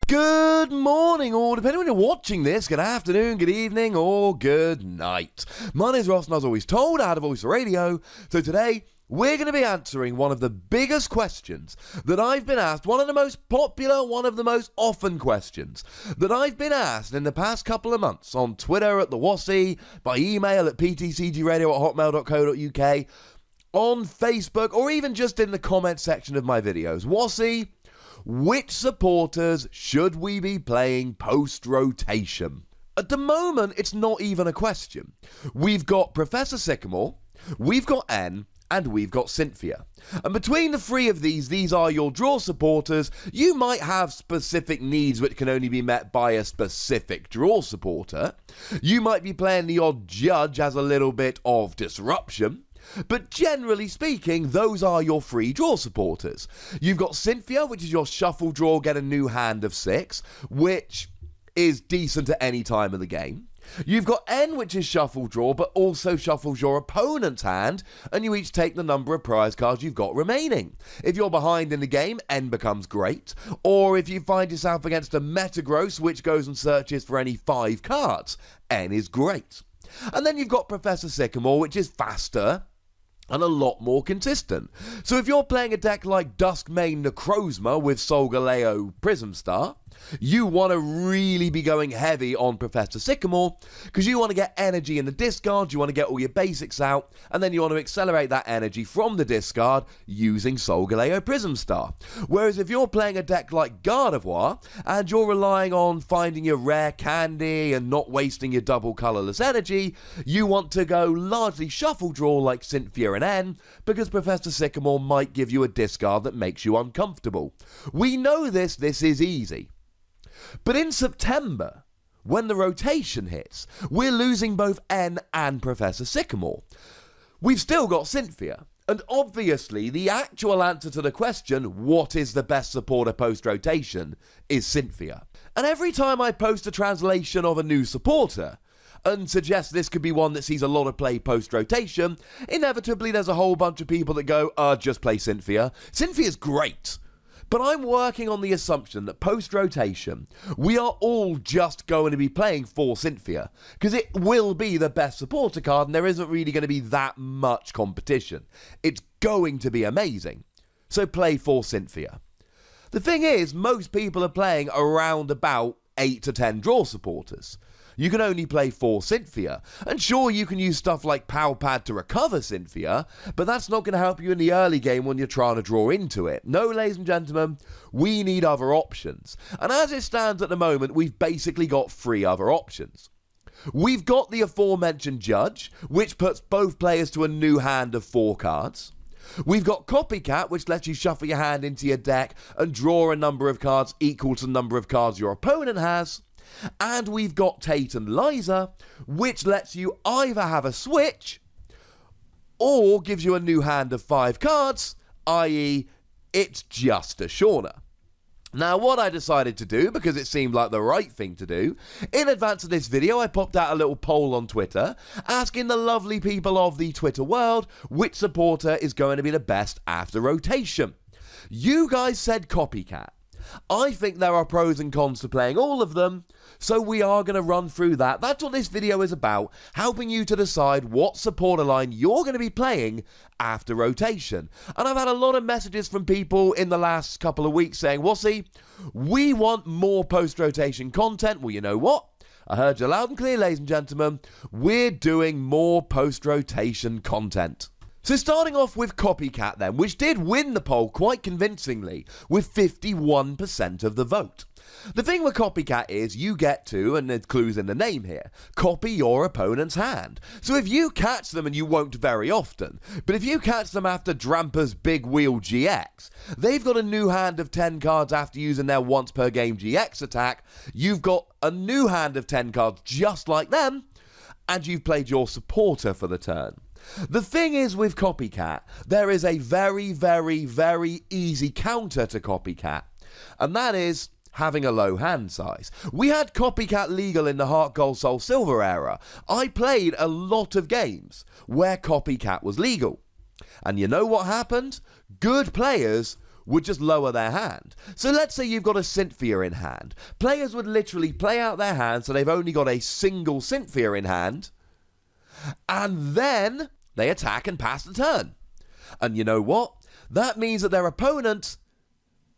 Good morning, or depending on when you're watching this, good afternoon, good evening, or good night. My name is Ross, and as always told, I had a voice for radio. So today, we're going to be answering one of the biggest questions that I've been asked, one of the most popular, one of the most often questions that I've been asked in the past couple of months on Twitter at the Wassy, by email at ptcgradio@hotmail.co.uk, on Facebook, or even just in the comment section of my videos. Wassy, which supporters should we be playing post-rotation? At the moment, it's not even a question. We've got Professor Sycamore, we've got N, and we've got Cynthia. And between the three of these are your draw supporters. You might have specific needs which can only be met by a specific draw supporter. You might be playing the odd judge as a little bit of disruption. But generally speaking, those are your free draw supporters. You've got Cynthia, which is your shuffle draw, get a new hand of 6, which is decent at any time of the game. You've got N, which is shuffle draw, but also shuffles your opponent's hand, and you each take the number of prize cards you've got remaining. If you're behind in the game, N becomes great. Or if you find yourself against a Metagross, which goes and searches for any 5 cards, N is great. And then you've got Professor Sycamore, which is faster and a lot more consistent. So if you're playing a deck like Duskmane Necrozma with Solgaleo Prism Star, you want to really be going heavy on Professor Sycamore, because you want to get energy in the discard, you want to get all your basics out, and then you want to accelerate that energy from the discard using Solgaleo Prism Star. Whereas if you're playing a deck like Gardevoir, and you're relying on finding your rare candy and not wasting your double colourless energy, you want to go largely shuffle draw like Cynthia and N, because Professor Sycamore might give you a discard that makes you uncomfortable. We know this is easy. But in September, when the rotation hits, we're losing both N and Professor Sycamore. We've still got Cynthia, and obviously the actual answer to the question, what is the best supporter post-rotation, is Cynthia. And every time I post a translation of a new supporter, and suggest this could be one that sees a lot of play post-rotation, inevitably there's a whole bunch of people that go, just play Cynthia. Cynthia's great. But I'm working on the assumption that post-rotation, we are all just going to be playing for Cynthia, because it will be the best supporter card and there isn't really going to be that much competition. It's going to be amazing. So play for Cynthia. The thing is, most people are playing around about 8 to 10 draw supporters. You can only play for Cynthia. And sure, you can use stuff like Pow Pad to recover Cynthia, but that's not going to help you in the early game when you're trying to draw into it. No, ladies and gentlemen, we need other options. And as it stands at the moment, we've basically got 3 other options. We've got the aforementioned Judge, which puts both players to a new hand of 4 cards. We've got Copycat, which lets you shuffle your hand into your deck and draw a number of cards equal to the number of cards your opponent has. And we've got Tate and Liza, which lets you either have a switch or gives you a new hand of 5 cards, i.e. it's just a Shauna. Now, what I decided to do, because it seemed like the right thing to do, in advance of this video, I popped out a little poll on Twitter, asking the lovely people of the Twitter world which supporter is going to be the best after rotation. You guys said Copycat. I think there are pros and cons to playing all of them, so we are going to run through that. That's what this video is about, helping you to decide what supporter line you're going to be playing after rotation. And I've had a lot of messages from people in the last couple of weeks saying, Wassy, we want more post-rotation content. Well, you know what? I heard you loud and clear, ladies and gentlemen. We're doing more post-rotation content. So starting off with Copycat then, which did win the poll quite convincingly with 51% of the vote. The thing with Copycat is you get to, and there's clues in the name here, copy your opponent's hand. So if you catch them, and you won't very often, but if you catch them after Drampa's Big Wheel GX, they've got a new hand of 10 cards after using their once per game GX attack, you've got a new hand of 10 cards just like them, and you've played your supporter for the turn. The thing is with Copycat, there is a very, very, very easy counter to Copycat, and that is having a low hand size. We had Copycat legal in the Heart Gold Soul Silver era. I played a lot of games where Copycat was legal. And you know what happened? Good players would just lower their hand. So let's say you've got a CYNTHIA in hand. Players would literally play out their hand so they've only got a single CYNTHIA in hand, and then they attack and pass the turn. And you know what? That means that their opponent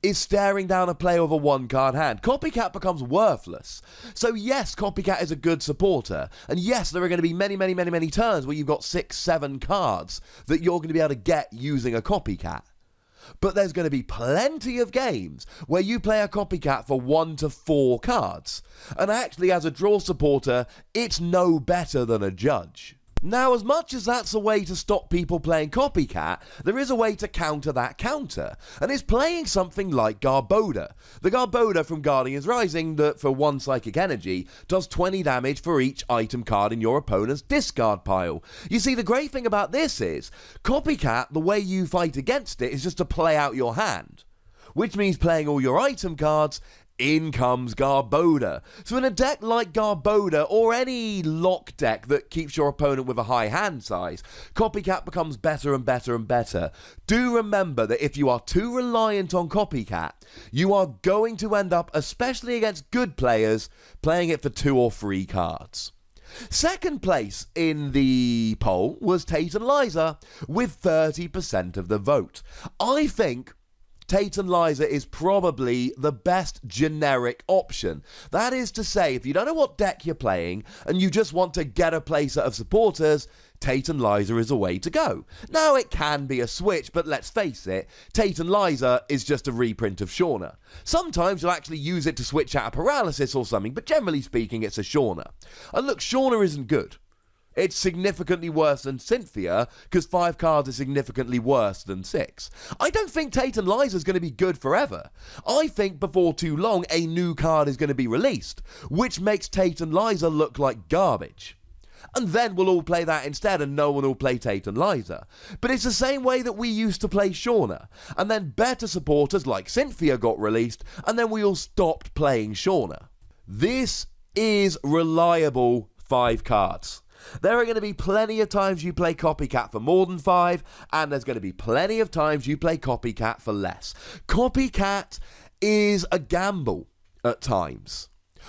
is staring down a player with a one-card hand. Copycat becomes worthless. So yes, Copycat is a good supporter. And yes, there are going to be many turns where you've got 6, 7 cards that you're going to be able to get using a Copycat. But there's going to be plenty of games where you play a Copycat for 1 to 4 cards. And actually, as a draw supporter, it's no better than a judge. Now, as much as that's a way to stop people playing Copycat, there is a way to counter that counter, and it's playing something like Garbodor. The Garbodor from Guardians Rising that, for 1 psychic energy, does 20 damage for each item card in your opponent's discard pile. You see, the great thing about this is, Copycat, the way you fight against it is just to play out your hand, which means playing all your item cards. In comes Garbodor. So in a deck like Garbodor, or any lock deck that keeps your opponent with a high hand size, Copycat becomes better and better and better. Do remember that if you are too reliant on Copycat, you are going to end up, especially against good players, playing it for 2 or 3 cards. Second place in the poll was Tate and Liza, with 30% of the vote. I think Tate and Liza is probably the best generic option. That is to say, if you don't know what deck you're playing and you just want to get a playset of supporters, Tate and Liza is a way to go. Now, it can be a switch, but let's face it, Tate and Liza is just a reprint of Shauna. Sometimes you'll actually use it to switch out a paralysis or something, but generally speaking, it's a Shauna. And look, Shauna isn't good. It's significantly worse than CYNTHIA, because 5 cards is significantly worse than 6. I don't think Tate and Liza is going to be good forever. I think before too long, a new card is going to be released, which makes Tate and Liza look like garbage. And then we'll all play that instead, and no one will play Tate and Liza. But it's the same way that we used to play Shauna, and then better supporters like CYNTHIA got released, and then we all stopped playing Shauna. This is reliable 5 cards. There are going to be plenty of times you play Copycat for more than 5, and there's going to be plenty of times you play Copycat for less. Copycat is a gamble at times,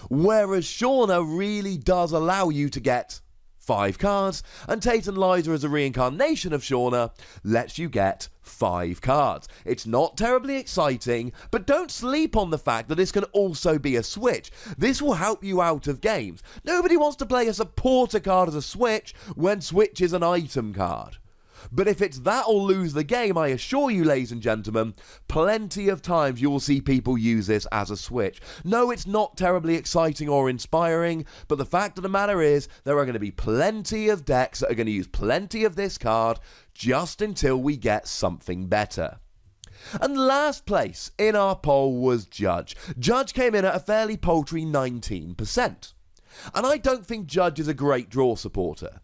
whereas Shauna really does allow you to get 5 cards, and Tate and Liza as a reincarnation of Shauna lets you get 5 cards. It's not terribly exciting, but don't sleep on the fact that this can also be a switch. This will help you out of games. Nobody wants to play a supporter card as a switch when switch is an item card. But if it's that or lose the game, I assure you, ladies and gentlemen, plenty of times you will see people use this as a switch. No, it's not terribly exciting or inspiring, but the fact of the matter is there are going to be plenty of decks that are going to use plenty of this card just until we get something better. And last place in our poll was Judge. Judge came in at a fairly paltry 19%. And I don't think Judge is a great draw supporter.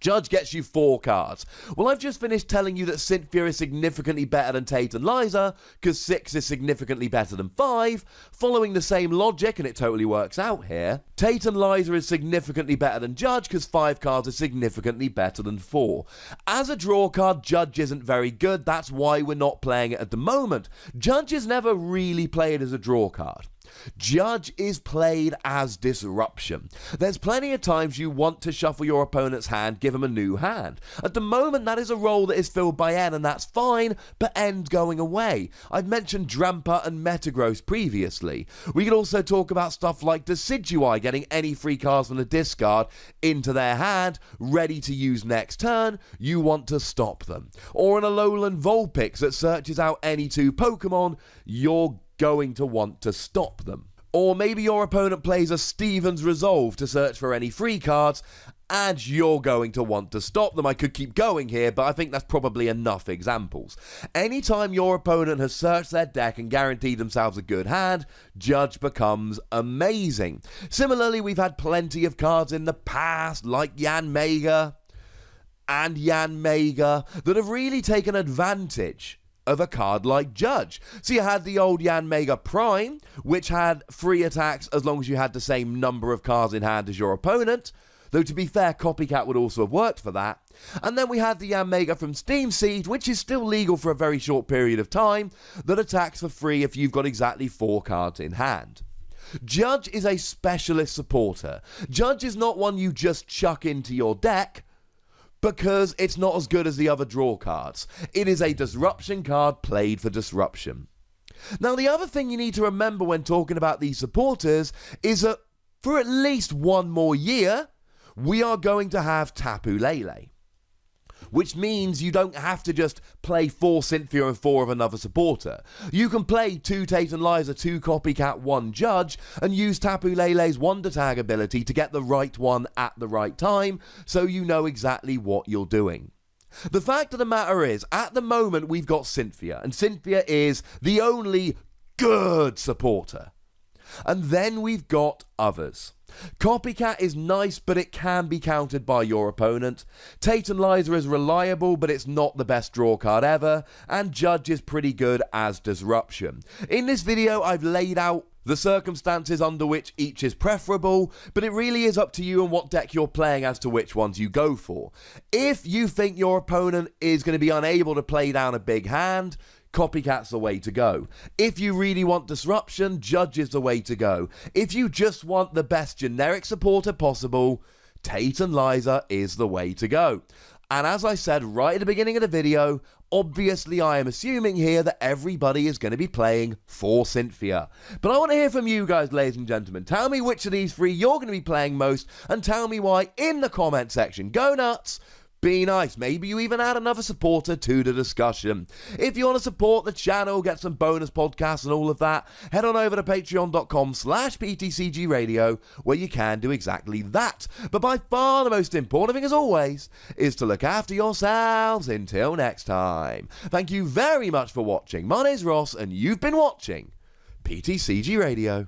Judge gets you 4 cards. Well, I've just finished telling you that CYNTHIA is significantly better than Tate and Liza, because 6 is significantly better than 5. Following the same logic, and it totally works out here, Tate and Liza is significantly better than Judge, because 5 cards are significantly better than 4. As a draw card, Judge isn't very good. That's why we're not playing it at the moment. Judge is never really played as a draw card. Judge is played as disruption. There's plenty of times you want to shuffle your opponent's hand, give him a new hand. At the moment, that is a role that is filled by N, and that's fine, but N's going away. I've mentioned Drampa and Metagross previously. We could also talk about stuff like Decidueye getting any free cards from the discard into their hand, ready to use next turn. You want to stop them. Or an Alolan Vulpix that searches out any 2 Pokemon, you're going to want to stop them. Or maybe your opponent plays a Steven's Resolve to search for any free cards, and you're going to want to stop them. I could keep going here, but I think that's probably enough examples. Anytime your opponent has searched their deck and guaranteed themselves a good hand, Judge becomes amazing. Similarly, we've had plenty of cards in the past, like Yanmega and Yanmega, that have really taken advantage of a card like Judge. So you had the old Yanmega Prime, which had free attacks as long as you had the same number of cards in hand as your opponent. though to be fair, Copycat would also have worked for that. And then we had the Yanmega from Steam Siege, which is still legal for a very short period of time, that attacks for free if you've got exactly 4 cards in hand. Judge is a specialist supporter. Judge is not one you just chuck into your deck, because it's not as good as the other draw cards. It is a disruption card played for disruption. Now, the other thing you need to remember when talking about these supporters is that for at least one more year, we are going to have Tapu Lele. Which means you don't have to just play 4 CYNTHIA and 4 of another supporter. You can play 2 Tate and Liza, 2 Copycat, 1 Judge, and use Tapu Lele's Wonder Tag ability to get the right one at the right time, so you know exactly what you're doing. The fact of the matter is, at the moment we've got CYNTHIA, and CYNTHIA is the only good supporter. And then we've got others. Copycat is nice, but it can be countered by your opponent. Tate and Liza is reliable, but it's not the best draw card ever. And Judge is pretty good as disruption. In this video, I've laid out the circumstances under which each is preferable, but it really is up to you and what deck you're playing as to which ones you go for. If you think your opponent is going to be unable to play down a big hand, Copycat's the way to go. If you really want disruption, Judge is the way to go. If you just want the best generic supporter possible, Tate and Liza is the way to go. And as I said right at the beginning of the video, obviously I am assuming here that everybody is going to be playing for CYNTHIA. But I want to hear from you guys, ladies and gentlemen. Tell me which of these 3 you're going to be playing most, and tell me why in the comment section. Go nuts! Be nice. Maybe you even add another supporter to the discussion. If you want to support the channel, get some bonus podcasts and all of that, head on over to patreon.com/PTCGRadio, where you can do exactly that. But by far the most important thing, as always, is to look after yourselves. Until next time. Thank you very much for watching. My name's Ross, and you've been watching PTCG Radio.